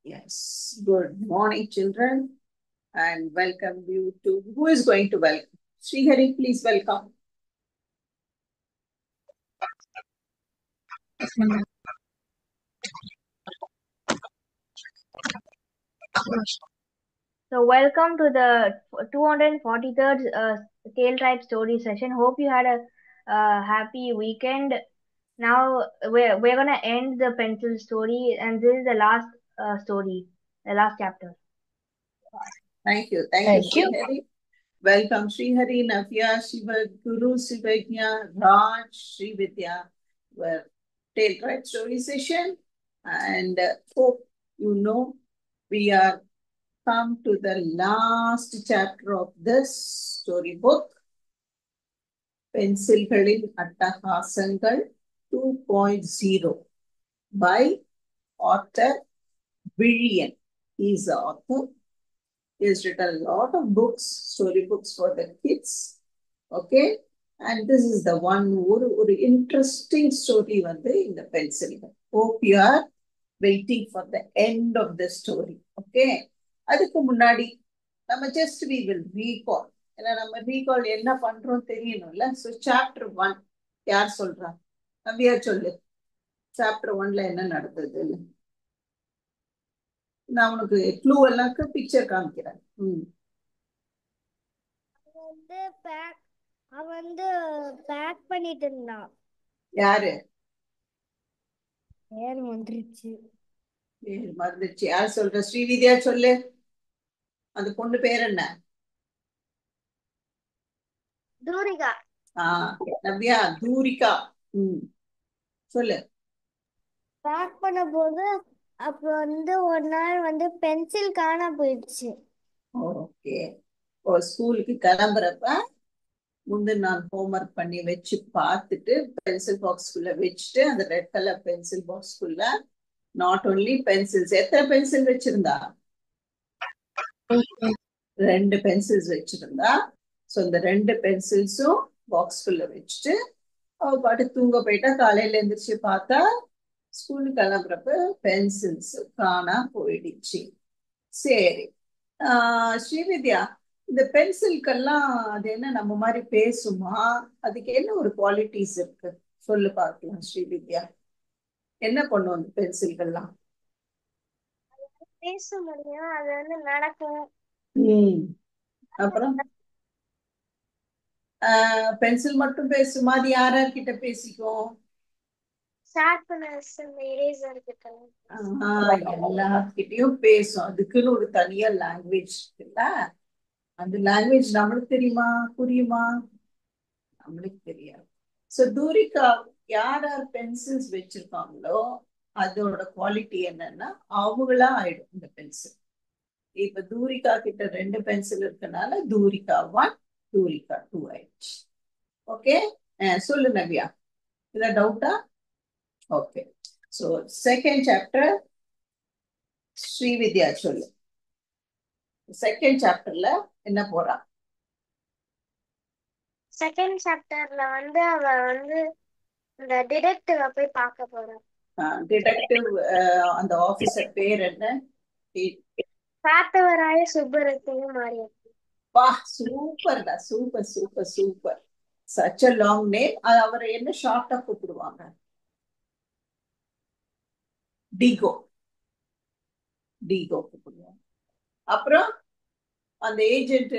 Yes, good morning, children, and welcome you to who is going to welcome? Srihari, please welcome. So welcome to the 243rd Tale Tribe Story session. Hope you had a happy weekend. Now we're gonna end the pencil story, and this is the last story, the last chapter. Thank you, Srihari. Welcome, Srihari, Navya, Shiva, Guru, Sivagnya, Raj, Srividya, were Tale Tribe Story session, and hope you know we are come to the last chapter of this storybook. பென்சில்களின் அட்டகாசங்கள் 2.0 by author Villian. He is the author. He has written a lot of books, storybooks for the kids. Okay, and this is the one ஒரு interesting story வந்து இந்த பென்சில்கள். Hope you are waiting for the end of the story. Okay, அதுக்கு முன்னாடி நம்ம just we will recall. ஏன்னா நம்ம recall என்ன பண்றோம் தெரியணும்ல. ஸோ சாப்டர் 1 யார் சொல்றா? நம்பியா சொல்லு. சாப்டர் 1ல என்ன நடந்ததுன்னு நான் உனக்கு க்ளூ எல்லாம் பிக்சர் காமிக்கிறேன். அவன் வந்து பேக் பண்ணிட்டு இருந்தான். யாரு? பேர் வந்துருச்சு. பேர் மறந்துச்சு. யார் சொல்ற? ஸ்ரீவித்யா சொல்லு. அந்த பொண்ணு பேர் என்ன? தூரிகா. நவ்யா, தூரிகா. சொல்லு. பேக் பண்ண போது அப்ப வந்து ஒரு நாள் வந்து பென்சில் காணாம போயிடுச்சு. ஓகே. ஸ்கூலுக்கு கிளம்புறப்ப முந்தின நாள் ஹோம்ஒர்க் பண்ணி வச்சு பார்த்துட்டு பென்சில் பாக்ஸ்குள்ள வச்சுட்டு அந்த ரெட் கலர் பென்சில் பாக்ஸ்குள்ள நாட் ஒன்லி பென்சில்ஸ். எத்தனை பென்சில் வச்சிருந்தா? 2 பென்சில்ஸ் வச்சிருந்தா. ஸோ இந்த 2 பென்சில்ஸும் பாக்ஸ்குள்ள வச்சுட்டு அவ பாட்டு தூங்க போயிட்டா. காலையில எழுந்திரிச்சு பார்த்தா ஸ்கூலுக்கு கிளம்புறப்ப பென்சில்ஸ் காணா போயிடுச்சு. சரி, ஸ்ரீவித்யா, இந்த பென்சில்கெல்லாம் அது என்ன நம்ம மாதிரி பேசுமா? அதுக்கு என்ன ஒரு குவாலிட்டிஸ் இருக்கு சொல்லு பார்க்கலாம். ஸ்ரீவித்யா, என்ன பண்ணும் அந்த பென்சில்கள்லாம்? பேச முடியும், அது வந்து நடக்கும். அப்புறம் பென்சில் மட்டும் பேசுமா? அது யார்கிட்ட பேசிக்கும்? எல்லார்கிட்டயும் பேசும். அதுக்குன்னு ஒரு தனியா லாங்குவேஜ் இருக்குல்ல. அந்த லாங்குவேஜ் நம்மளுக்கு தெரியுமா? புரியுமா? நம்மளுக்கு தெரியாது. ஸோ தூரிகா யார் பென்சில்ஸ் வச்சிருக்காங்களோ அதோட குவாலிட்டி என்னன்னா அவங்களா ஆயிடும் இந்த பென்சில். இப்ப தூரிகா கிட்ட 2 பென்சில் இருக்கனால தூரிகா 1, தூரிகா 2 ஆயிடுச்சு. ஓகே, சொல்லு நவ்யா. இத டவுட்டா? Okay, so second chapter Srividya சொல்லு. செகண்ட் சாப்டர்ல என்ன போறா? செகண்ட் சாப்டர்ல வந்து அவ வந்து இந்த டிடெக்டிவ போய் பார்க்க போறா. டிடெக்டிவ் அந்த ஆபீசர் பேர் என்ன? காத்தவராய சுப்பரத்தின மாரியப்பன். வா, சூப்பர்டா, super super super. Such a long name. அவரை என்ன ஷார்ட்டா கூப்பிடுவாங்க? டிகோ. டிகோ கூப்பிடுவாங்க. அப்புறம் அந்த ஏஜென்ட்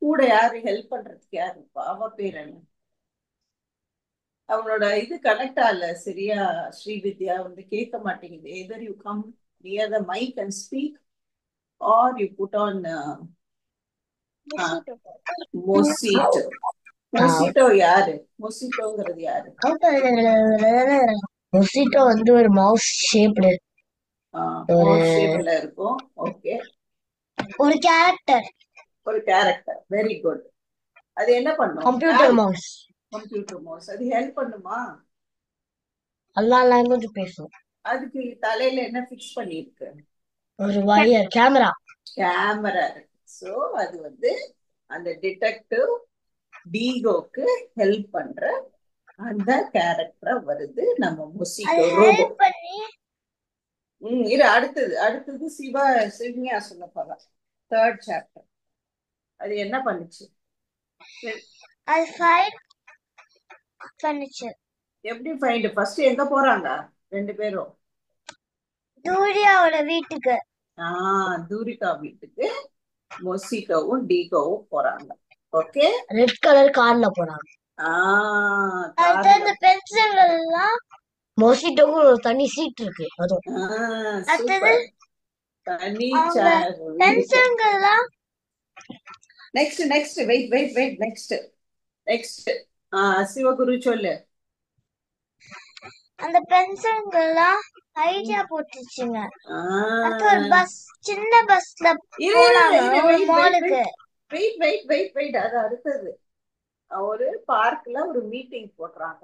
கூட யாரு ஹெல்ப் பண்றதுக்கு யாரு? அவ பேர் என்ன? அவனோட இது கனெக்ட் ஆகல சரியா ஸ்ரீவித்யா, வந்து கேட்க மாட்டேங்குது. Either you come near the mic and speak or you put on மொசிட்டோ. மொசிட்டோ யாரு? மொசிட்டோங்கிறது யாரு? மொசிட்டோ வந்து ஒரு மவுஸ் ஷேப்ல இருக்கும். ஓகே, ஒரு கேரக்டர். ஒரு கேரக்டர். Very good. அது என்ன பண்ணும்? Computer mouse. Computer mouse. அது ஹெல்ப் பண்ணுமா? எல்லா லாங்குவேஜ் பேசும். அதுக்கு தலையில என்ன ஃபிக்ஸ் பண்ணிருக்கு? ஒரு வயர் கேமரா. கேமரா இருக்கு. சோ அது வந்து அந்த டிடெக்டிவ் டிகோக்கு ஹெல்ப் பண்ற அந்த கேரக்டரா வருது நம்ம மொசிட்டோ ரோபோ. இரு அடுத்தது சிவன்யா சொல்ல போறேன். 3rd chapter. அது என்ன பண்ணுச்சு? அது ஃபைண்ட் பண்ணுச்சு. எப்படி ஃபைண்ட்? ஃபர்ஸ்ட் எங்க போறாங்க ரெண்டு பேரும்? தூரியாவோட வீட்டுக்கு. தூரிகா வீட்டுக்கு மொசிட்டோவும் டீகோவும் போறாங்க. ஓகே, ரெட் கலர் கார்ல போறாங்க. அடுத்து அந்த பென்சில்கள் எல்லாம் மொசிட்டோவும் ஒரு தனி சீட் இருக்கு. அதுவும் அடுத்தது சூப்பர். தனி அவங்க சேர். பென்சில்கள் எல்லாம் நெக்ஸ்ட் வெயிட் நெக்ஸ்ட் சிவகுரு சொல்லு. அந்த பென்சில்கள் எல்லாம் ஐடியா போட்டுச்சுங்க. அடுத்து ஒரு பஸ், சின்ன பஸ்ல போனாங்க ஒரு மாலுக்கு. வெயிட் அது அடுத்தது. ஒரு பார்க்ல ஒரு மீட்டிங் போடுறாங்க.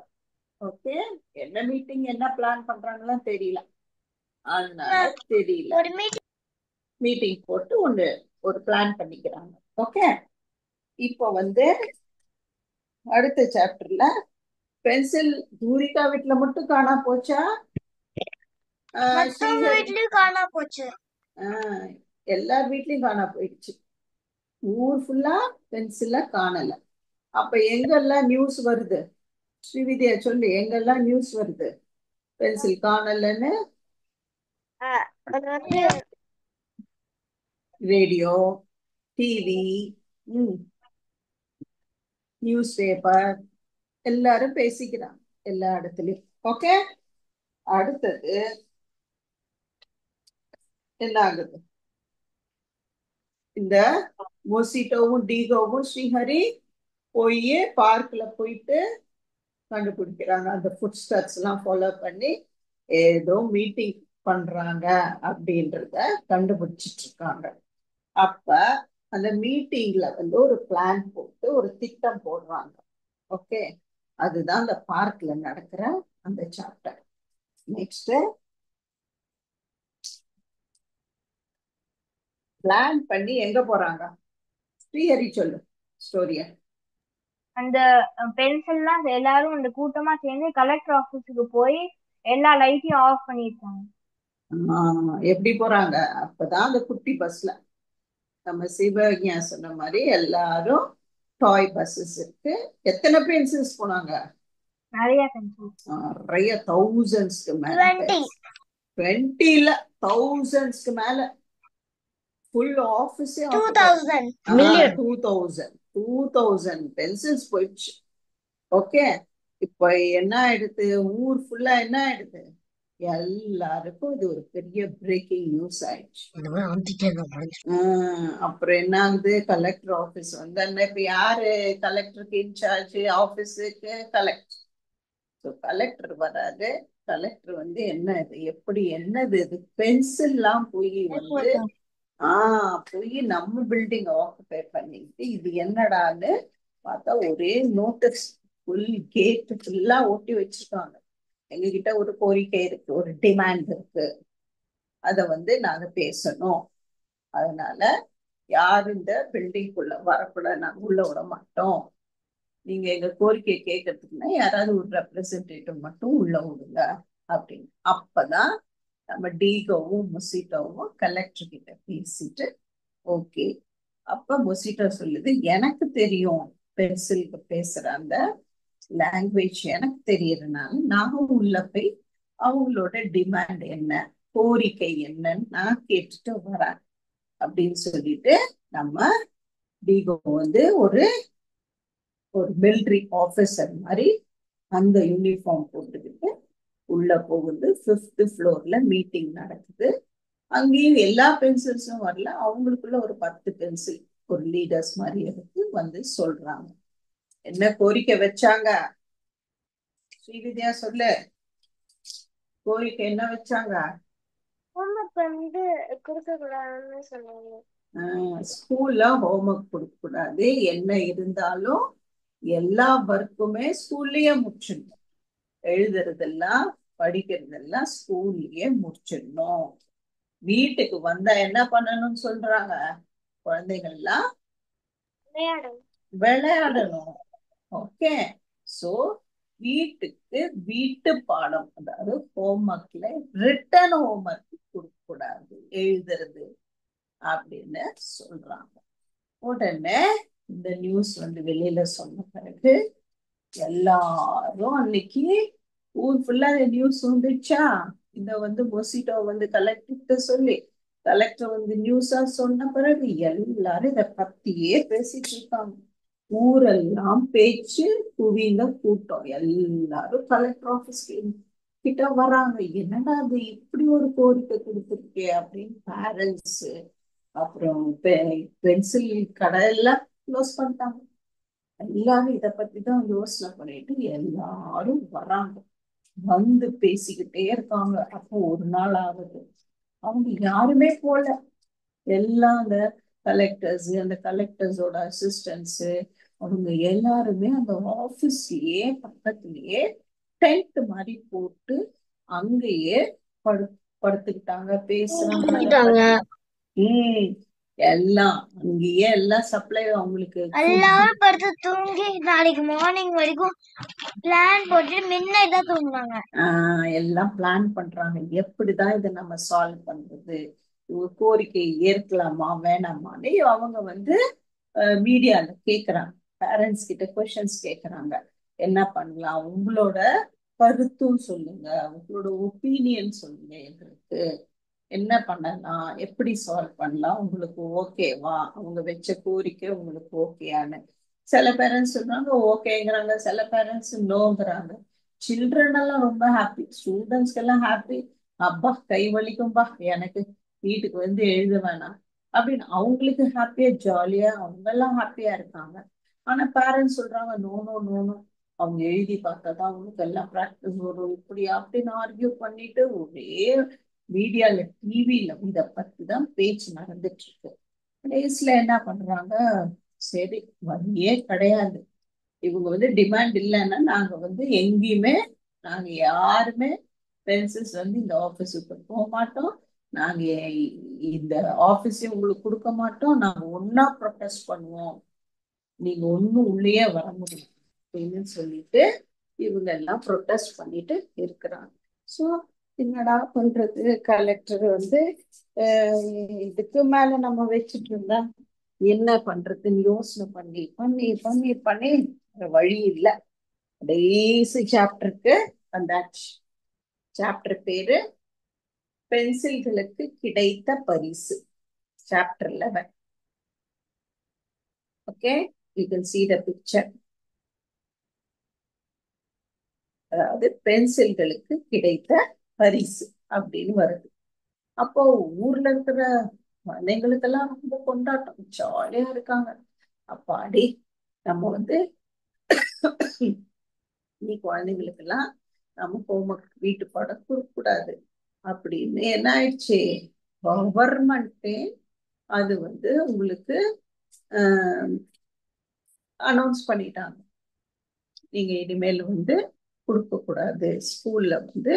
ஓகே, என்ன மீட்டிங் என்ன பிளான் பண்றாங்களோ தெரியல. அதனால தெரியல. ஒரு மீட்டிங் போட்டு ஒரு பிளான் பண்ணிக்கிறாங்க. ஓகே, இப்போ அடுத்த சாப்டர்ல பென்சில் தூரிகா வீட்டுல மட்டும் காணா போச்சா? மத்தவங்க வீட்லயும் காணா போச்சு. எல்லார் வீட்லயும் காணா போயிடுச்சு. ஊர் ஃபுல்லா பென்சில காணல. அப்ப எங்கெல்லாம் நியூஸ் வருது? ஸ்ரீவித்யா சொல்லு, எங்கெல்லாம் நியூஸ் வருது பென்சில் காணலன்னு? ரேடியோ, டிவி, நியூஸ் பேப்பர், எல்லாரும் பேசிக்கிறாங்க எல்லா இடத்துலயும். ஓகே, அடுத்தது என்ன ஆகுது? இந்த மொசிட்டோவும் டீகோவும் ஸ்ரீஹரி போய் பார்க்ல போயிட்டு கண்டுபிடிக்கிறாங்க. அந்த ஃபுட் ஸ்டெப்ஸ் எல்லாம் ஃபாலோ பண்ணி ஏதோ மீட்டிங் பண்றாங்க அப்படின்றத கண்டுபிடிச்சிட்டு இருக்காங்க. அப்ப அந்த மீட்டிங்ல ஒரு பிளான் போட்டு ஒரு திட்டம் போடுறாங்க. ஓகே, அதுதான் அந்த பார்க்ல நடக்கிற அந்த சாப்டர். நெக்ஸ்ட் பிளான் பண்ணி எங்க போறாங்க? ஸ்ரீஹரி சொல்லு ஸ்டோரிய. அந்த பென்சில்லாம் எல்லாரும் அந்த கூட்டமா சேர்ந்து கலெக்டர் ஆபீஸுக்கு போய் எல்லா லைட்டையும் ஆஃப் பண்ணிருக்காங்க. எப்படி போறாங்க? அப்பதான் அந்த குட்டி பஸ்ல நம்ம சிவஞா சொன்ன மாதிரி எல்லாரும் டாய் பஸ்ஸஸ் இருக்கு. எத்தனை பென்சில்ஸ் போனாங்க? நிறைய பென்சில், நிறைய தௌசண்ட்ஸ்க்கு மேல. 20 thousandsக்கு மேல. ஃபுல் ஆபீஸே 2000 பென்சில்ஸ் போயிடுச்சு. ஓகே, இப்ப என்ன ஆயிடுது? ஊர் ஃபுல்லா என்ன ஆயிடுது? எல்லாருக்கும் இது ஒரு பெரிய பிரேக்கிங் நியூஸ் ஆயிடுச்சு. அப்புறம் என்ன ஆகுது? கலெக்டர் ஆபீஸ் இப்ப யாரு கலெக்டருக்கு இன்சார்ஜ் ஆபீஸுக்கு? கலெக்டர் வராது. கலெக்டர் என்ன இது, எப்படி என்னது இது? பென்சில்லாம் போய் போய் நம்ம பில்டிங் ஆக்குபை பண்ணிட்டு இது என்னடான்னு பார்த்தா ஒரே நோட்டீஸ் ஃபுல் கேட் ஃபுல்லா ஒட்டி வச்சிருக்காங்க. எங்ககிட்ட ஒரு கோரிக்கை இருக்கு, ஒரு டிமாண்ட் இருக்கு, அத நாங்க பேசணும். அதனால யாரு இந்த பில்டிங்குள்ள வரக்கூடாது, நாங்க உள்ள விட மாட்டோம். நீங்க எங்க கோரிக்கை கேட்கறதுக்குன்னா யாராவது ஒரு ரெப்ரசன்டேட்டிவ் மட்டும் உள்ள விடுங்க அப்படின்னு. அப்பதான் நம்ம டீகோவும் மொசிட்டோவும் கலெக்டர் கிட்ட பேசிட்டு ஓகே. அப்ப மொசிட்டோ சொல்லுது, எனக்கு தெரியும் பென்சிலுக்கு பேசுற அந்த லாங்குவேஜ் எனக்கு தெரியறதுனால நானும் உள்ள போய் அவங்களோட டிமாண்ட் என்ன, கோரிக்கை என்னன்னு நான் கேட்டுட்டு வரேன் அப்படின்னு சொல்லிட்டு நம்ம டீகோ ஒரு மிலிட்ரி ஆபீசர் மாதிரி அந்த யூனிஃபார்ம் போட்டுக்கிட்டு உள்ள போகுது. 5th floorல மீட்டிங் நடக்குது. அங்கேயும் எல்லா பென்சில்ஸும் வரல. அவங்களுக்குள்ள ஒரு 10 பென்சில் ஒரு லீடர்ஸ் மாதிரி எடுத்து சொல்றாங்க. என்ன கோரிக்கை வச்சாங்க? ஸ்ரீவித்யா சொல்லு, கோரிக்கை என்ன வச்சாங்க? ஸ்கூல்ல ஹோம்ஒர்க் கொடுக்க கூடாது, என்ன இருந்தாலும் எல்லா ஒர்க்குமே ஸ்கூல்லயே முடிச்சிடணும். எழுதுறதெல்லாம் படிக்கிறதெல்லாம் ஸ்கூல்லயே முடிச்சிடணும். வீட்டுக்கு வந்தா என்ன பண்ணணும்னு சொல்றாங்க? குழந்தைகள்லாம் விளையாடணும். ஓகே, சோ வீட்டுக்கு வீட்டு பாடம், அதாவது ஹோம்ஒர்க்ல ரிட்டன் ஹோம்ஒர்க் கூடாது எழுதுறது அப்படின்னு சொல்றாங்க. உடனே இந்த நியூஸ் வந்து வெளியில சொன்ன பிறகு எல்லாரும் அன்னைக்கு ஊர் ஃபுல்லா நியூஸ் வந்துச்சா. இந்த வந்து மொசிட்டோ வந்து கலெக்டர்கிட்ட சொல்லி கலெக்டர் வந்து நியூஸா சொன்ன பிறகு எல்லாரும் இத பத்தியே பேசிட்டு இருக்காங்க. ஊரெல்லாம் பேச்சு, குவிந்த கூட்டம். எல்லாரும் கலெக்டர் ஆபீஸ் கிட்ட வராங்க. என்னடா அது இப்படி ஒரு கோரிக்கை கொடுத்துருக்கே அப்படின்னு பேரண்ட்ஸ், அப்புறம் பென்சில் கடை எல்லாம் க்ளோஸ் பண்ணிட்டாங்க. எல்லாரும் இத பத்தி தான் யோசனை பண்ணிட்டு எல்லாரும் வராங்க. வந்து பேசிக்கிட்டே இருக்காங்க. அப்போ ஒரு நாள் ஆகுது, அவங்க யாருமே போல. எல்லாம் அந்த கலெக்டர்ஸ், அந்த கலெக்டர்ஸோட அசிஸ்டன்ஸ், அவங்க எல்லாருமே அந்த ஆபீஸ்லயே பக்கத்துலயே டென்ட் மாதிரி போட்டு அங்கேயே படுத்துக்கிட்டாங்க, பேசுறாங்க. எல்லாம் அங்கேயே எல்லாம் சப்ளை அவங்களுக்கு எல்லாரும் படுத்து தூங்கி நாளைக்கு மார்னிங் வரைக்கும் பிளான் போட்டு மின்னட் தான் தூங்குவாங்க. எல்லாம் பிளான் பண்றாங்க, எப்படிதான் இதை நம்ம சால்வ் பண்றது, கோரிக்கை ஏற்கலாமா வேணாமான்னு அவங்க வந்து மீடியால கேக்குறாங்க. பேரண்ட்ஸ் கிட்ட கொஸ்டின்ஸ் கேக்குறாங்க. என்ன பண்ணலாம், உங்களோட கருத்தும் சொல்லுங்க, உங்களோட ஒப்பீனியன் சொல்லுங்க, எங்களுக்கு என்ன பண்ணலாம், எப்படி சால்வ் பண்ணலாம், உங்களுக்கு ஓகேவா, அவங்க வச்ச கோரிக்கை உங்களுக்கு ஓகேயான்னு. சில பேரண்ட்ஸ் சொல்றாங்க ஓகேங்கிறாங்க, சில பேரண்ட்ஸ் நோங்கிறாங்க. சில்ட்ரன் எல்லாம் ரொம்ப ஹாப்பி, ஸ்டூடெண்ட்ஸ்க்கு எல்லாம் ஹாப்பி. அப்பா கை வலிக்கும்பா, எனக்கு வீட்டுக்கு வந்து எழுத வேணாம் அப்படின்னு அவங்களுக்கு ஹாப்பியா ஜாலியா அவங்க எல்லாம் ஹாப்பியா இருக்காங்க. ஆனா பேரண்ட்ஸ் சொல்றாங்க நோ நோ நோ நோ, அவங்க எழுதி பார்த்தாதான் அவங்களுக்கு எல்லாம் ப்ராக்டிஸ் வரும், இப்படி அப்படின்னு ஆர்கியூ பண்ணிட்டு ஒரே மீடியால டிவில இத பத்தி தான் பேச்சு நடந்துட்டு இருக்கு. கடைசியில என்ன பண்றாங்க, சரி வழியே கிடையாது, இவங்க வந்து டிமாண்ட் இல்லைன்னா நாங்க வந்து எங்கேயுமே நாங்க யாருமே பென்சில்ஸ் வந்து இந்த ஆபீஸுக்கு போக மாட்டோம், நாங்க இந்த ஆபீஸே உங்களுக்கு கொடுக்க மாட்டோம், நாங்க ஒன்னா ப்ரொடெஸ்ட் பண்ணுவோம், நீங்க ஒன்னும் உள்ளேயே வர முடியும் அப்படின்னு சொல்லிட்டு இவங்க எல்லாம் ப்ரொடெஸ்ட் பண்ணிட்டு இருக்கிறாங்க. ஸோ என்னடா பண்றது, கலெக்டர் வந்து இதுக்கு மேல நம்ம வச்சுட்டு இருந்தா என்ன பண்றதுன்னு யோசனை பண்ணி பண்ணி பண்ணி பண்ணி வழி இல்லை. கடைசி சாப்டருக்கு வந்தாச்சு. சாப்டர் பேரு பென்சில்களுக்கு கிடைத்த பரிசு, chapter 11. Okay, you can see the picture. அதாவது பென்சில்களுக்கு கிடைத்த பரிசு அப்படின்னு வருது. அப்போ ஊர்ல இருக்கிற குழந்தைங்களுக்கெல்லாம் ரொம்ப கொண்டாட்டம், ஜாலியா இருக்காங்க. அப்பாடி நம்ம வந்து நீ குழந்தைங்களுக்கெல்லாம் நம்ம ஹோம்ஒர்க் வீட்டு பாடம் கொடுக்க கூடாது அப்படின்னு என்ன ஆயிடுச்சு, கவர்மெண்ட்டே அது வந்து உங்களுக்கு அனௌன்ஸ் பண்ணிட்டாங்க, நீங்க இனிமேல் வந்து கொடுக்க கூடாது, ஸ்கூல்ல வந்து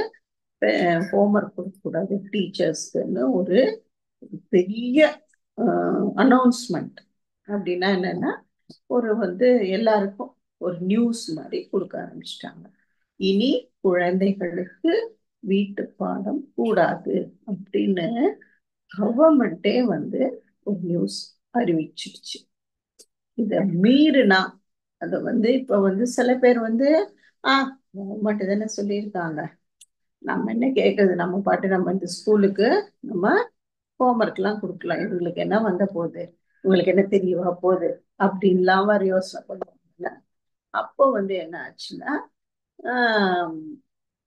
ஹோம்ஒர்க் கொடுக்க கூடாது டீச்சர்ஸ்க்குன்னு ஒரு பெரிய அனௌன்ஸ்மெண்ட். அப்படின்னா என்னன்னா ஒரு வந்து எல்லாருக்கும் ஒரு நியூஸ் மாதிரி கொடுக்க ஆரம்பிச்சிட்டாங்க. இனி குழந்தைகளுக்கு வீட்டு பாடம் கூடாது அப்படின்னு கவர்மெண்டே வந்து ஒரு நியூஸ் அறிவிச்சிருச்சு. இத மீறினா அத வந்து இப்ப வந்து சில பேர் வந்து கவர்மெண்ட் தானே சொல்லியிருக்காங்க, நம்ம என்ன கேட்கறது, நம்ம பாட்டு நம்ம இந்த ஸ்கூலுக்கு நம்ம ஹோம்ஒர்க் எல்லாம் கொடுக்கலாம், இவங்களுக்கு என்ன வந்த போகுது, உங்களுக்கு என்ன தெரியவா போகுது அப்படின்லாம் வர யோசனை பண்ணுவாங்க. அப்போ வந்து என்ன ஆச்சுன்னா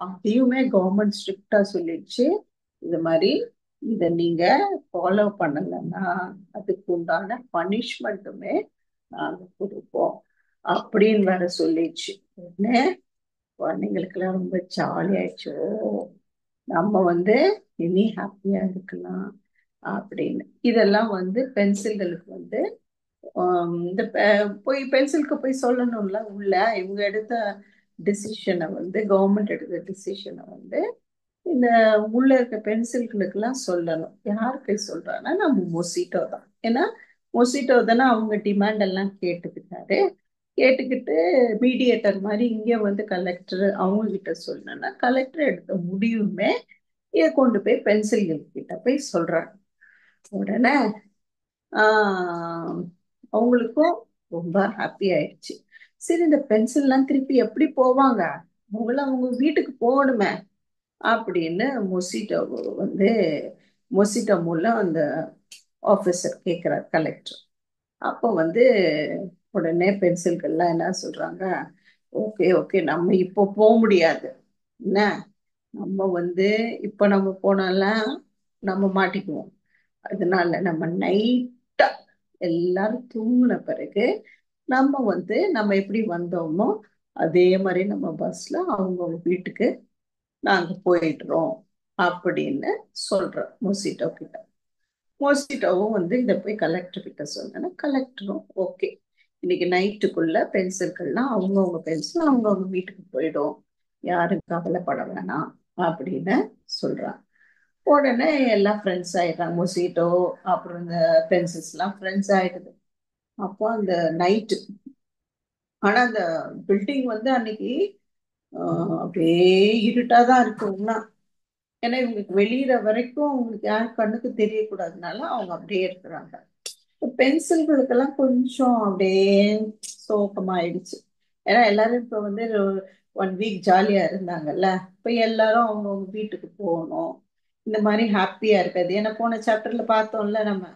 அதையுமே கவர்மெண்ட் ஸ்ட்ரிக்டா சொல்லிடுச்சு, இது மாதிரி இதை நீங்க ஃபாலோ பண்ணலன்னா அதுக்கு உண்டான பனிஷ்மெண்ட்டுமே நாங்க கொடுப்போம் அப்படின்னு வேற சொல்லிடுச்சு. உடனே குழந்தைங்களுக்கெல்லாம் ரொம்ப ஜாலி ஆயிடுச்சு, நம்ம வந்து இனி ஹாப்பியா இருக்கலாம் அப்படின்னு. இதெல்லாம் வந்து பென்சில்களுக்கு வந்து இந்த போய் பென்சிலுக்கு போய் சொல்லணும்ல, உள்ள இவங்க எடுத்த டிசிஷனை வந்து கவர்மெண்ட் எடுத்த டிசிஷனை வந்து இந்த உள்ள இருக்க பென்சில்களுக்கு எல்லாம் சொல்லணும். யார் போய் சொல்றாங்கன்னா நம்ம மொசிட்டோ தான். ஏன்னா மொசிட்டோ தானே அவங்க டிமாண்ட் எல்லாம் கேட்டுக்கிட்டு மீடியேட்டர் மாதிரி இங்க வந்து கலெக்டர் அவங்க கிட்ட சொல்லணும்னா கலெக்டர் எடுத்த முடிவுமே இதை கொண்டு போய் பென்சில்கள் கிட்ட போய் சொல்றாங்க. உடனே அவங்களுக்கும் ரொம்ப ஹாப்பி ஆயிடுச்சு. சரி, இந்த பென்சில்லாம் திருப்பி எப்படி போவாங்க, அவங்கள அவங்க வீட்டுக்கு போகணுமே அப்படின்னு மொசிட்டோ மூலம் அந்த ஆபீசர் கேட்கிறார், கலெக்டர். அப்போ உடனே பென்சில்கள்லாம் என்ன சொல்றாங்க, ஓகே ஓகே, நம்ம இப்போ போக முடியாது, என்ன நம்ம இப்ப நம்ம போனாலாம் நம்ம மாட்டிக்குவோம். அதனால நம்ம நைட்டா எல்லாரும் தூங்கின பிறகு நம்ம நம்ம எப்படி வந்தோமோ அதே மாதிரி நம்ம பஸ்ல அவங்க வீட்டுக்கு நாங்க போயிடுறோம் அப்படின்னு சொல்றோம் மொசிட்டோ கிட்ட. மொசிட்டோவும் இதை போய் கலெக்டர் கிட்ட சொன்னா, கலெக்டரும் ஓகே, இன்னைக்கு நைட்டுக்குள்ள பென்சில்கள்லாம் அவங்கவுங்க பென்சில் அவங்கவுங்க வீட்டுக்கு போயிடும், யாரும் கவலைப்பட வேணாம் அப்படின்னு சொல்றாங்க. உடனே எல்லாம் ஃப்ரெண்ட்ஸ் ஆயிடுறாங்க. மொசிட்டோ அப்புறம் இந்த பென்சில்ஸ் எல்லாம் ஃப்ரெண்ட்ஸ் ஆயிடுது. அப்போ அந்த நைட்டு, ஆனா அந்த பில்டிங் அன்னைக்கு அப்படியே இருட்டாதான் இருக்கும்னா, ஏன்னா இவங்களுக்கு வெளியிற வரைக்கும் அவங்களுக்கு யார் கண்ணுக்கு தெரியக்கூடாதுனால அவங்க அப்படியே இருக்கிறாங்க. பென்சில்களுக்கெல்லாம் கொஞ்சம் அப்படியே சோகமாயிடுச்சு. ஏன்னா எல்லாரும் இப்ப 1 வீக் ஜாலியா இருந்தாங்கல்ல, இப்ப எல்லாரும் அவங்கவுங்க வீட்டுக்கு போகணும், இந்த மாதிரி ஹாப்பியா இருக்காது. ஏன்னா போன சாப்டர்ல பார்த்தோம்ல நம்ம,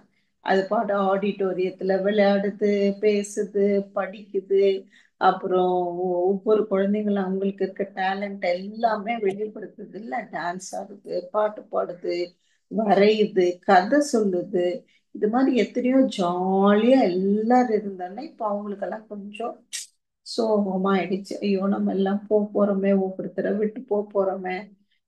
அது பாட்டு ஆடிட்டோரியத்துல விளையாடுது, பேசுது, படிக்குது, அப்புறம் ஒவ்வொரு குழந்தைங்களும் அவங்களுக்கு இருக்க டேலண்ட் எல்லாமே வெளிப்படுத்துது இல்ல, டான்ஸ் ஆடுது, பாட்டு பாடுது, வரையுது, கதை சொல்லுது, இது மாதிரி எத்தனையோ ஜாலியா எல்லாரும் இருந்தாங்கன்னா இப்ப அவங்களுக்கெல்லாம் கொஞ்சம் சோகமா ஆயிடுச்சு. ஐயோ, நம்ம எல்லாம் போறோமே, ஒவ்வொருத்தரை விட்டு போறோமே,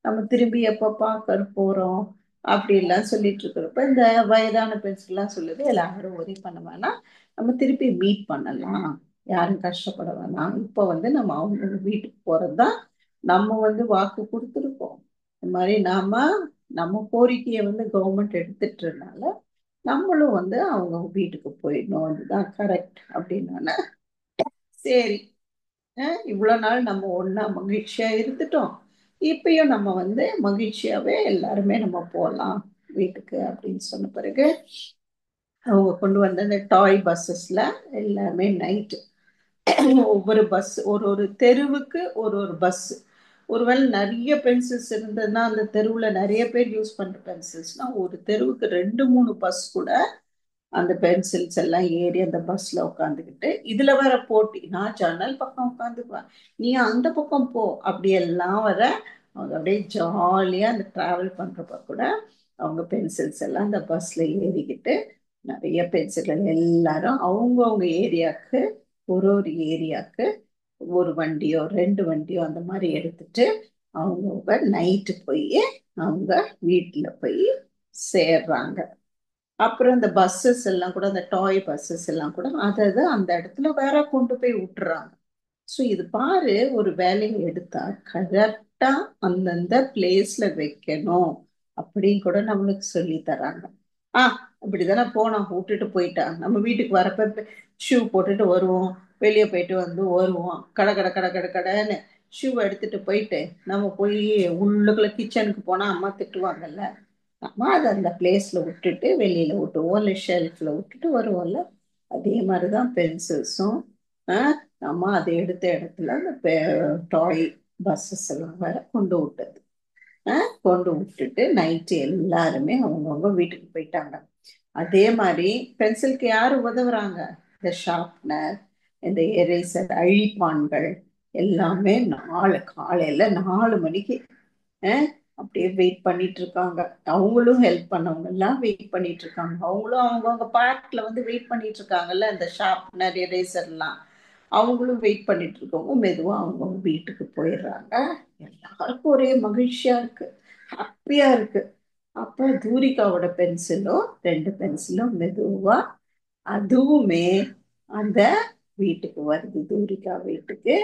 நம்ம திரும்பி எப்ப பார்க்க போறோம் அப்படி எல்லாம் சொல்லிட்டு இருக்கிறப்ப இந்த வயதான பெண்கள் எல்லாம் சொல்லுது, எல்லாரும் ஒரே பண்ண வேணாம், நம்ம திருப்பி மீட் பண்ணலாம், யாரும் கஷ்டப்பட வேணாம், இப்ப நம்ம அவங்க வீட்டுக்கு போறதுதான் நம்ம வாக்கு கொடுத்துருக்கோம். இந்த மாதிரி நம்ம கோரிக்கையை கவர்மெண்ட் எடுத்துட்டுனால நம்மளும் அவங்க வீட்டுக்கு போயிடணும், அதுதான் கரெக்ட் அப்படின்னால சரி, இவ்வளவு நாள் நம்ம ஒண்ணா மகிழ்ச்சியா இருந்துட்டோம், இப்பயும் நம்ம மகிழ்ச்சியாவே எல்லாருமே நம்ம போகலாம் வீட்டுக்கு அப்படின்னு சொன்ன பிறகு அவங்க கொண்டு வந்த அந்த டாய் பஸ்ஸஸ்ல எல்லாருமே நைட்டு ஒவ்வொரு பஸ், ஒரு தெருவுக்கு ஒரு பஸ். ஒருவேளை நிறைய பென்சில்ஸ் இருந்ததுன்னா அந்த தெருவுல நிறைய பேர் யூஸ் பண்ற பென்சில்ஸ்னா ஒரு தெருவுக்கு 2-3 பஸ் கூட அந்த பென்சில்ஸ் எல்லாம் ஏறி அந்த பஸ்ல உட்காந்துக்கிட்டு, இதுல வேற போட்டி, நான் ஜன்னல் பக்கம் உட்காந்துக்குவேன், நீ அந்த பக்கம் போ, அப்படி எல்லாம் வர அவங்க அப்படியே ஜாலியா அந்த டிராவல் பண்றப்ப கூட அவங்க பென்சில்ஸ் எல்லாம் அந்த பஸ்ல ஏறிக்கிட்டு நிறைய பென்சில்கள் எல்லாரும் அவங்கவுங்க ஏரியாவுக்கு ஒரு ஏரியாவுக்கு ஒரு வண்டியோ 2 வண்டியோ அந்த மாதிரி எடுத்துட்டு அவங்கவுங்க நைட்டு போய் அவங்க வீட்டுல போய் சேர்றாங்க. அப்புறம் இந்த பஸ்ஸஸ் எல்லாம் கூட, அந்த டாய் பஸ்ஸஸ் எல்லாம் கூட அதை அந்த இடத்துல வேற கொண்டு போய் விட்டுறாங்க. ஸோ இது பாரு, ஒரு வேலையை எடுத்தா கரெக்டா அந்தந்த பிளேஸ்ல வைக்கணும் அப்படின்னு கூட நம்மளுக்கு சொல்லி தராங்க. இப்படிதானே போனோம், விட்டுட்டு போயிட்டா, நம்ம வீட்டுக்கு வரப்ப ஷூ போட்டுட்டு வருவோம், வெளியே போயிட்டு வருவோம், கடை கடை கடை கடை கடைன்னு ஷூவை எடுத்துட்டு போயிட்டு நம்ம போய் உள்ளுக்குள்ள கிச்சனுக்கு போனா அம்மா திட்டுவாங்கல்ல, நம்ம அதை அந்த பிளேஸ்ல விட்டுட்டு வெளியில விட்டுவோம், இல்லை ஷெல்ஃப்ல விட்டுட்டு வருவோம்ல. அதே மாதிரிதான் பென்சில்ஸும், நம்ம அதை எடுத்த இடத்துல அந்த டாய் பஸ்ஸஸ் எல்லாம் வேற கொண்டு விட்டது. கொண்டு விட்டுட்டு நைட்டு எல்லாருமே அவங்கவுங்க வீட்டுக்கு போயிட்டாங்க. அதே மாதிரி பென்சிலுக்கு யாரு உதவுறாங்க, இந்த ஷார்ப்னர், இந்த எரேசர், அழிப்பான்கள் எல்லாமே காலையில 4 மணிக்கு அப்படியே வெயிட் பண்ணிட்டு இருக்காங்க. அவங்களும் ஹெல்ப் பண்ணவங்க எல்லாம் வெயிட் பண்ணிட்டு இருக்காங்க. அவங்களும் அவங்கவுங்க பார்க்ல வெயிட் பண்ணிட்டு இருக்காங்கல்ல, இந்த ஷார்ப்னர், எரேசர் எல்லாம் அவங்களும் வெயிட் பண்ணிட்டு இருக்கவங்க மெதுவா அவங்கவுங்க வீட்டுக்கு போயிடுறாங்க. எல்லாருக்கும் ஒரே மகிழ்ச்சியா இருக்கு, ஹாப்பியா இருக்கு. அப்ப தூரிகாவோட பென்சிலும் 2 பென்சிலும் மெதுவா அதுவுமே அந்த வீட்டுக்கு வருது, தூரிகா வீட்டுக்கு.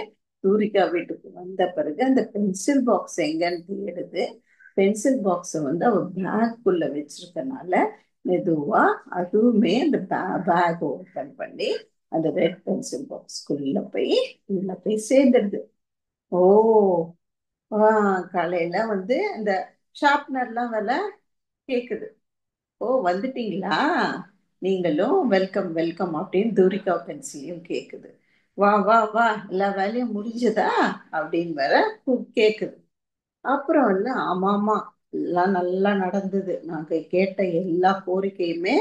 தூரிகா வீட்டுக்கு வந்த பிறகு அந்த பென்சில் பாக்ஸ் எங்கன்னு தேடுது. பென்சில் பாக்ஸை அவ பேக்குள்ள வச்சிருக்கனால மெதுவா அதுவுமே அந்த பேக் ஓபன் பண்ணி அந்த ரெட் பென்சில் பாக்ஸ்குள்ள போய் சேர்ந்துடுது. ஓ, காலையில அந்த ஷார்ப்னர்லாம் விலை கேக்குது. ஓ வந்துட்டீங்களா, நீங்களும் வெல்கம் வெல்கம் அப்படின்னு தூரிகா பென்சிலையும் கேக்குது. வா வா வா, எல்லா வேலையும் முடிஞ்சதா அப்படின்னு வேற கேக்குது. அப்புறம் வந்து ஆமா ஆமா, எல்லாம் நல்லா நடந்தது, நாங்க கேட்ட எல்லா கோரிக்கையுமே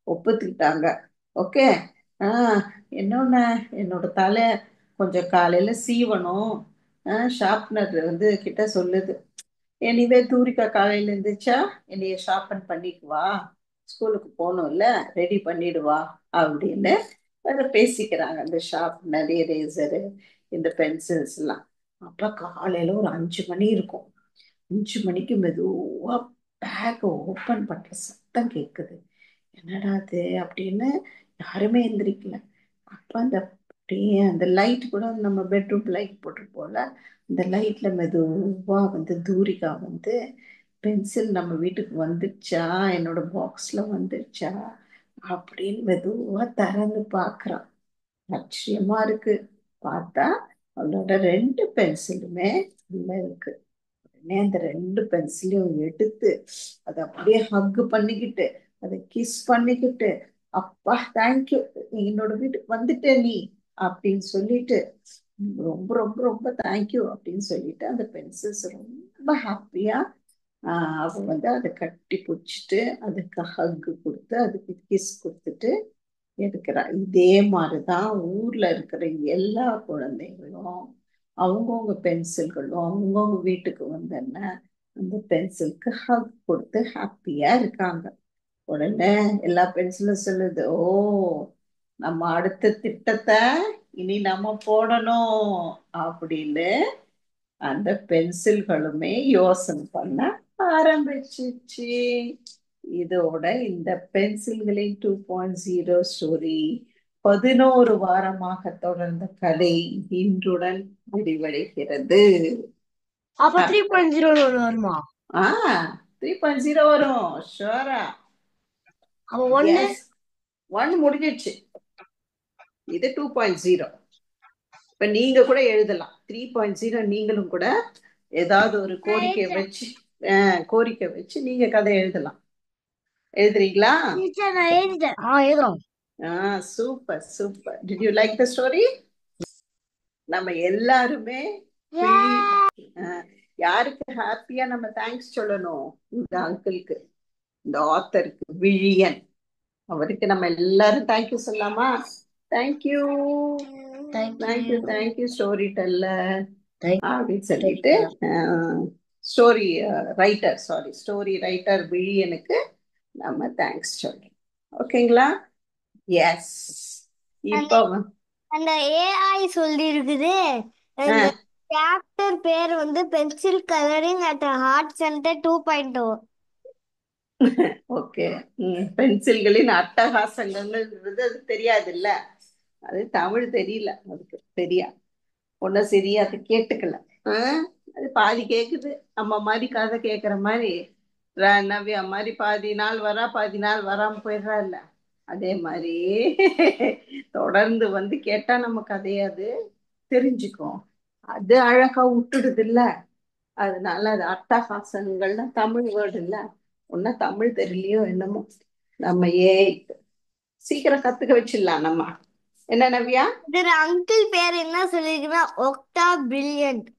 ஒப்புத்துக்கிட்டாங்க. ஓகே. ஆஹ் என்னொன்னு, என்னோட தலை கொஞ்சம் காலையில சீவணும். ஷார்ப்னர் வந்து கிட்ட சொல்லுது, எனிவே தூரிகா காலையில இருந்துச்சா என்னைய ஷார்பன் பண்ணிக்குவா, ஸ்கூலுக்கு போகணும்ல, ரெடி பண்ணிடுவா அப்படின்னு வேற பேசிக்கிறாங்க. இந்த ஷார்ப்னர், எரேசரு, இந்த பென்சில்ஸ் எல்லாம். அப்ப காலையில ஒரு 5 மணி இருக்கும். 5 மணிக்கு மெதுவா பேக் ஓபன் பண்ற சத்தம் கேக்குது. என்னடா அது அப்படின்னு யாருமே எந்திரிக்கல. அப்ப அந்த அப்படியே அந்த லைட் கூட, நம்ம பெட்ரூம் லைட் போட்டிருப்போம்ல, அந்த லைட்ல மெதுவா வந்து தூரிகா வந்து, பென்சில் நம்ம வீட்டுக்கு வந்துடுச்சா, என்னோட பாக்ஸ்ல வந்துடுச்சா அப்படின்னு மெதுவா திறந்து பார்க்கறான். லட்சியமா இருக்கு. பார்த்தா அவளோட 2 பென்சிலுமே உள்ள இருக்கு. உடனே அந்த 2 பென்சிலையும் எடுத்து அதை அப்படியே ஹக் பண்ணிக்கிட்டு, அதை கிஸ் பண்ணிக்கிட்டு, அப்பா தேங்க்யூ, என்னோட வீட்டுக்கு வந்துட்ட நீ அப்படின்னு சொல்லிட்டு, ரொம்ப ரொம்ப ரொம்ப தேங்க்யூ அப்படின்னு சொல்லிட்டு, அந்த பென்சில்ஸ் ரொம்ப ஹாப்பியா அவ வந்து அதை கட்டி பிடிச்சிட்டு, அதுக்கு ஹக் கொடுத்து, அதுக்கு கிஸ் கொடுத்துட்டு இருக்கிறா. இதே மாதிரிதான் ஊர்ல இருக்கிற எல்லா குழந்தைகளும் அவங்கவுங்க பென்சில்களும் அவங்கவுங்க வீட்டுக்கு வந்தோன்னா அந்த பென்சிலுக்கு ஹக் கொடுத்து ஹாப்பியா இருக்காங்க. உடனே எல்லா பென்சிலும் சொல்லுது, ஓ நம்ம அடுத்த திட்டத்தை இனி நம்ம போடணும் அப்படின்னு அந்த பென்சில்களுமே யோசனை பண்ண ஆரம்பிச்சிச்சு. இதோட இந்த பென்சில்களின் 2.0 ஸ்டோரி 11 வாரமாக தொடர்ந்த கதை இன்றுடன் முடிவடைகிறது. அப்ப 3.0 வருமா? ஆ 3.0 வரும் ஷுவரா. அப்ப 1 1 முடிஞ்சிடுச்சு, இது 2.0. இப்ப நீங்க கூட எழுதலாம் 3.0. நீங்களும் கூட ஏதாவது ஒரு கோரிக்கை வச்சு நீங்க கதை எழுதலாம். எழுதுறீங்களா? நான் எழுதிட்டேன். எழுதுறோம். Super super. Did you like the story? நம்ம எல்லாருமே யாருக்கு ஹாப்பியா நம்ம தேங்க்ஸ் சொல்லணும்? இந்த அங்கிளுக்கு, இந்த ஆத்தருக்கு, விழியன், அவருக்கு நம்ம எல்லாரும் தேங்க்யூ சொல்லலாமா? Thank you thank you thank you story teller அப்படின்னு சொல்லிட்டு, ஸ்டோரி ரைட்டர் விழியனுக்கு நம்ம தேங்க்ஸ் சொல்றோம். ஓகேங்களா? எஸ். இப்போ அந்த ஏஐ சொல்லி இருக்குது, சாப்டர் பேர் வந்து pencil colouring at heart centre 2.0. Okay. பென்சில்களின் அட்டகாசங்கள்ன்றது அது தெரியாது இல்ல, அது தமிழ் தெரியல, அதுக்கு தெரியா ஒன்னும் சரியா அது கேட்டுக்கல. அது பாதி கேக்குது, நம்ம மாதிரி கதை கேட்குற மாதிரி. நவ்யா மாதிரி பாதி நாள் வரா, பாதி நாள் வராம போயிடுறா இல்ல, அதே மாதிரி தொடர்ந்து வந்து கேட்டா நம்ம கதையை அது தெரிஞ்சுக்கும். அது அழகா விட்டுடுது இல்ல, அதனால அது அட்டகாசங்கள்னா தமிழ் வேர்டு இல்ல, ஒன்னும் தமிழ் தெரியலையோ என்னமோ. நம்ம சீக்கிரம் கத்துக்க வச்சிடலாம் நம்ம. என்ன நவ்யா? இதுல அங்கிள் பேர் என்ன சொல்லிருக்குன்னா ஒக்டா பிரில்லியன்ட்.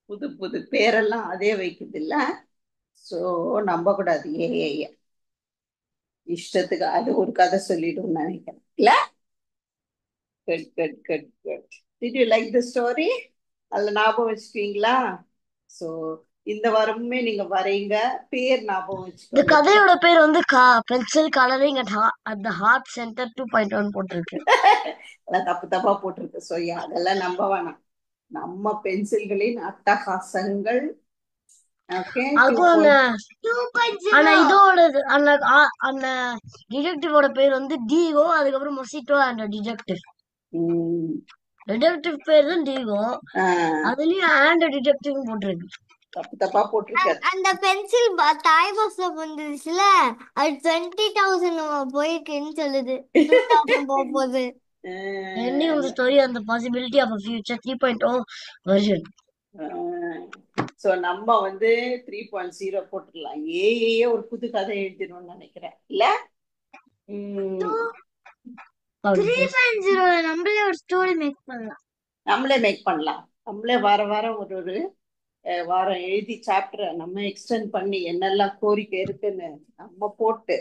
புது புது பேரெல்லாம் அதே வைக்குது இல்ல. சோ நம்ப கூடாது ஏஐய. இஷ்டத்துக்கு அது ஒரு கதை சொல்லிடும் நினைக்கிறேன் இல்ல. Good good good good. Did you like the story? அதுல ஞாபகம் வச்சுக்கீங்களா? சோ இந்த வாரமுமே நீங்க வரீங்க, பேர் ஞாபகம் இந்த வச்சுக்கோங்க. கதையோட பேர் வந்து pencil colouring at the heart centre 2.1 போட்டிருக்கு. அதெல்லாம் தப்பு தப்பா போட்டிருக்கு. சோ அதெல்லாம் நம்ப வேணாம். நம்ம பென்சில்களின் அட்டகாசங்கள். ஓகே. அதுக்கும் ஆனா இதோட அந்த டிடெக்டிவோட பேர் வந்து டீகோ, அதுக்கப்புறம் மொசிட்டோ அண்ட் டிடெக்டிவ். டிடெக்டிவ் பேர் தான் டீகோ, அதுலயும் அண்ட் டிடெக்டிவ் போட்டிருக்கு. தப்பு தப்பா போட்டிருக்கு. அந்த பென்சில் தாய் பஸ்ல வந்துச்சுல, அது 20,000 போயிருக்குன்னு சொல்லுது. 2,000 போகுது. Ending of the story and the possibility of a future 3.0 version. So நம்ம வந்து 3.0 போட்டுடலாம். ஏஏ ஒரு புது கதை எழுதணும்னு நினைக்கிறேன் இல்ல. 3.0 நம்மளே ஒரு ஸ்டோரி மேக் பண்ணலாம். நம்மளே மேக் பண்ணலாம். நம்மளே வார வாரம் ஒரு ஒரு வாரம் எழுதி சாப்டரை நம்ம எக்ஸ்டெண்ட் பண்ணி என்னெல்லாம் கோரிக்கை இருக்குன்னு நம்ம போட்டு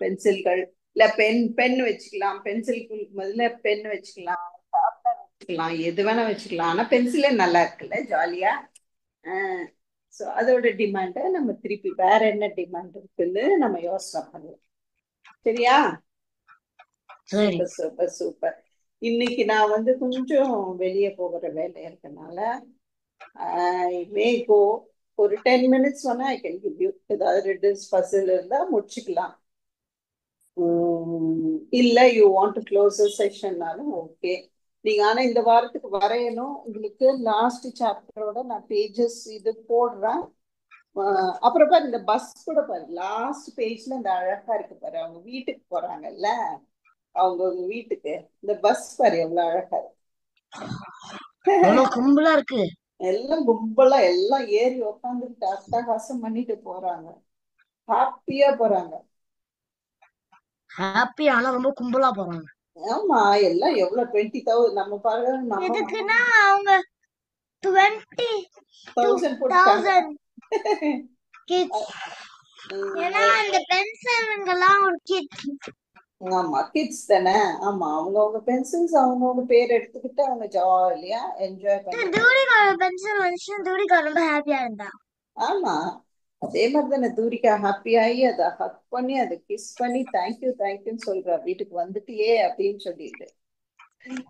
பென்சில்கள் இல்ல பென் வச்சுக்கலாம். பென்சிலுக்கு முதல்ல பென் வச்சுக்கலாம், ஷார்ப்னர் வச்சுக்கலாம், எது வேணா வச்சுக்கலாம். ஆனா பென்சிலே நல்லா இருக்குல்ல, ஜாலியா. ஸோ அதோட டிமாண்டை நம்ம திருப்பி வேற என்ன டிமாண்ட் இருக்குன்னு நம்ம யோசனை பண்ணலாம். சரியா? Super super super. இன்னைக்கு நான் வந்து கொஞ்சம் வெளியே போகிற வேலை இருக்கனால ஐ மே கோ. ஒரு 10 minutes வேணா ஐ கேன் கிவ் யூ. ஏதாவது ரிடில்ஸ் பசில் இருந்தா முடிச்சுக்கலாம். இல்ல யூ வாண்ட் டு க்ளோஸ் செஷன்னாலும் ஓகே. நீங்க ஆனா இந்த வாரத்துக்கு வரையணும். உங்களுக்கு லாஸ்ட் சாப்டரோட நான் பேஜஸ் இது போடுறேன். அப்புறம் பாரு, இந்த பஸ் கூட பாரு, லாஸ்ட் பேஜ்ல இந்த அழகா இருக்கு பாரு. அவங்க வீட்டுக்கு போறாங்கல்ல, அவங்க வீட்டுக்கு இந்த பஸ் பாரு எவ்வளவு அழகா இருக்கு. கும்பலா இருக்கு. எல்லாம் கும்பலா எல்லாம் ஏறி உட்காந்துட்டு அட்டகாசம் பண்ணிட்டு போறாங்க. ஹாப்பியா போறாங்க. ஹாப்பி ஆனா ரொம்ப கும்பலா போறாங்க. ஆமா, எல்லாம் எவ்வளவு 20,000 நம்ம பாருங்க. நம்ம எதுக்குன்னா அவங்க 20,000 போட்டாங்க. கிட்ஸ். ஏன்னா அந்த பென்சில்ங்கெல்லாம் ஒரு கிட்ஸ். ஆமா, கிட்ஸ் தானே. ஆமா, அவங்க பென்சில்ஸ் அவங்க பேர் எடுத்துக்கிட்டு அவங்க ஜாலியா என்ஜாய் பண்ணி. தூரிகா பென்சில் வந்துச்சு, தூரிகா ரொம்ப ஹாப்பியா இருந்தா. ஆமா, அதே மாதிரி தானே தூரிகா ஹாப்பி ஆகி அதை ஹக் பண்ணி அதை கிஸ் பண்ணி தேங்க்யூன்னு சொல்றா வீட்டுக்கு வந்துட்டியே அப்படின்னு சொல்லிட்டு.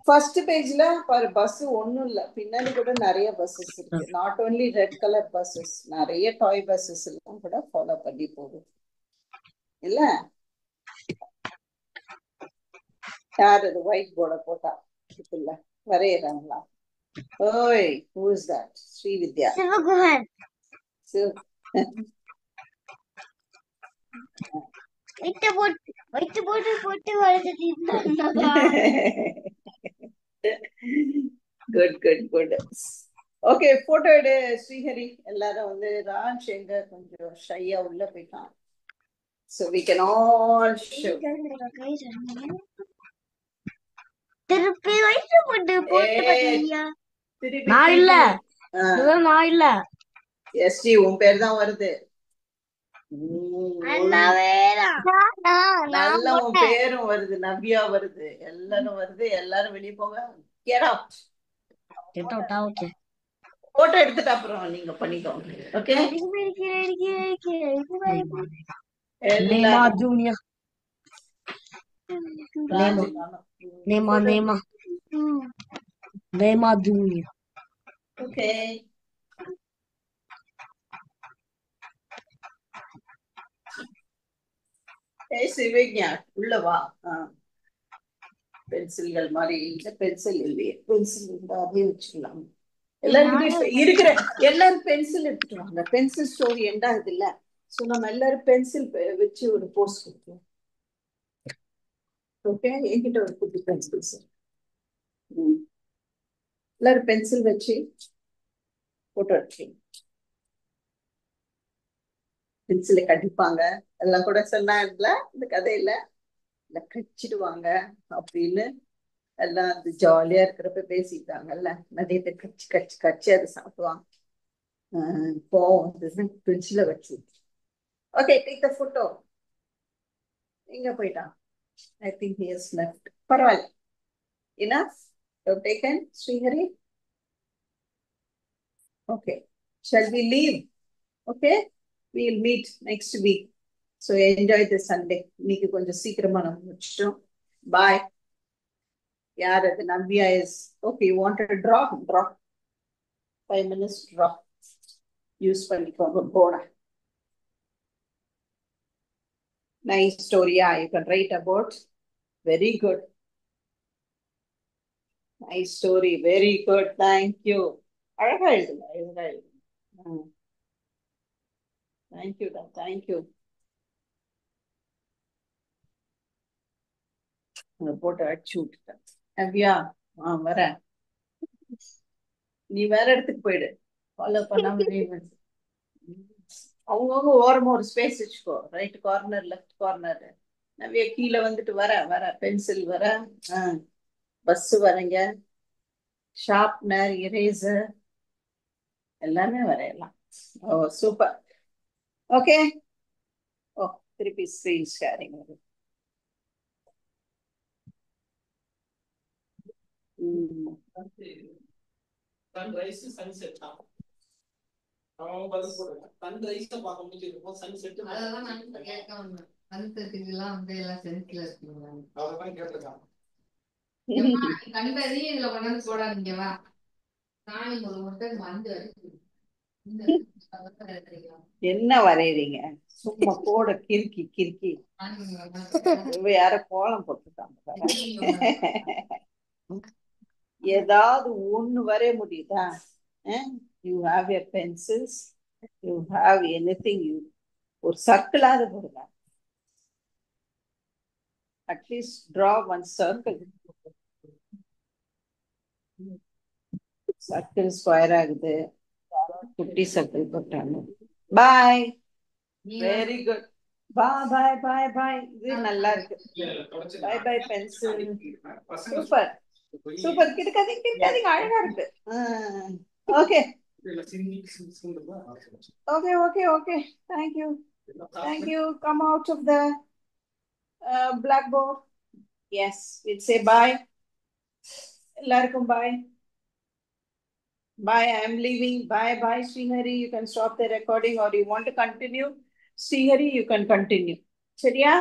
ஃபர்ஸ்ட் பேஜ்ல பாரு, பஸ் ஒன்னும் இல்ல, பின்னாடி கூட நிறைய பஸ்ஸஸ் இருக்கு. Not only red colour buses, நிறைய டாய் பஸ்ஸஸ் எல்லாம் கூட ஃபாலோ பண்ணி போகுது இல்ல. யார் அது ஒயிட் போர்டை போட்டா இதுக்குள்ள வரையறாங்களா? ஓய், who is that? Srividya. Sivakumar. போட்டு வரைஞ்சிட்டு good good good. Okay, photo எடு ஸ்ரீஹரி. எல்லாரும் வந்து ராஜ் எங்க கொஞ்சம் ஷையா உள்ள போயிட்டான். So we can all show. திருப்பி வைத்து போட்டு பாத்தீங்களா? நான் இல்ல, நான் இல்ல. எஸ்டி உன் பேர் தான் வருது. நல்ல உன் பேரும் வருது, நவ்யா வருது, எல்லாரும் வருது. எல்லாரும் வெளியே போங்க. Get out. ஓகே. போட்டோ எடுத்துட்டு அப்புறம் நீங்க பண்ணிக்கோங்க. ஓகே. நேமா ஜூனியர். நேமா ஜூனியர். ஓகே. சிவஞா உள்ள வா. பென்சில்கள் மாதிரி இல்ல, பென்சில் இல்லையே. பென்சில் இருந்தா அதே வச்சுக்கலாம். எல்லாரும் இருக்கிற எல்லாரும் பென்சில் எடுத்துட்டு வாங்க. பென்சில் ஸ்டோரி எண்ட் ஆகுது இல்ல. சோ நம்ம எல்லாரும் பென்சில் வச்சு ஒரு போஸ்ட் கொடுப்போம். ஓகே, என்கிட்ட ஒரு குட்டி பென்சில் சார். எல்லாரும் பென்சில் வச்சு போட்டோ எடுக்கீங்க. பென்சிலை கடிப்பாங்க எல்லாம் கூட சொன்னாங்கல்ல இந்த கதையில. இல்ல கடிச்சிடுவாங்க அப்படின்னு எல்லாம் அது ஜாலியா இருக்கிறப்ப பேசிட்டாங்கல்ல. நிறைய பேர் கடிச்சு அதை சாப்பிடுவாங்க. பென்சில வச்சு. Okay, take the photo. எங்க போயிட்டான்? I think he has left. பரவாயில்ல. Enough? You have taken, Srihari? Okay. Shall we leave? Okay? We will meet next week. So enjoy the Sunday. இன்னைக்கு கொஞ்சம் சீக்கிரமா நம்ம முடிச்சிட்டோம். Bye. யார் அது? Navya is okay. You want to draw? 5 minutes draw. Use பண்ணிக்கோங்க போட. Nice story. Yeah, you can write about. Very good. Nice story. Very good. Thank you. அழகா எழுதுங்க. Thank you. Thank you. போட்டு அடிச்சு விட்டுட்டேன். நவ்யா, வர. நீ வேற இடத்துக்கு போயிடு. ஃபாலோ பண்ணாம அவங்கவுங்க ஓரமா ஒரு ஸ்பேஸ் வச்சுக்கோ. Right corner, left corner. Navya கீழே வந்துட்டு வர பென்சில் வர, பஸ் வரங்க, ஷார்ப்னர், இரேசர் எல்லாமே வரையலாம். ஓ சூப்பர். ஓகே. ஓ திருப்பி ஸ்க்ரீன் ஷேரிங் வருது. சன்ரைஸ் சன்செட் தான். அவன் பதில் போடுறான். சன்ரைஸ் பார்க்க முடிஞ்சிருக்கும், சன்செட் அதெல்லாம் நான் கேட்க வந்தேன். சன்செட்டுக்கெல்லாம் வந்து எல்லாம் சென்ஸ்ல இருக்குங்களா? அவதான் கேட்டிருக்கான். கண்பதி இதுல கொண்டாந்து போடாதீங்க வா. சாமி ஒரு மட்டும் மந்து என்ன வரையறீங்க? சும்மா போட கிறுக்கி கிறுக்கி யார கோலம் போட்டுருக்காங்க. ஏதாவது ஒண்ணு வரைய முடியுதா? You have your pencils, you have anything, you ஒரு சர்க்கிளாவது போடுங்க. At least draw one circle. Circle square ஆகுது, குட்டி சர்க்கிள் போட்டாங்க. Bye. Very good. Bye bye bye. இது நல்லா இருக்கு. Bye bye pencil. Super super. கிறுக்காதீங்க அழகா இருக்கு. Okay okay okay okay. Thank you. Come out of the blackboard. Yes, we'll say bye. எல்லாருக்கும் bye. Bye, I am leaving. Bye Srihari. You can stop the recording, or you want to continue? Srihari, you can continue. சரியா?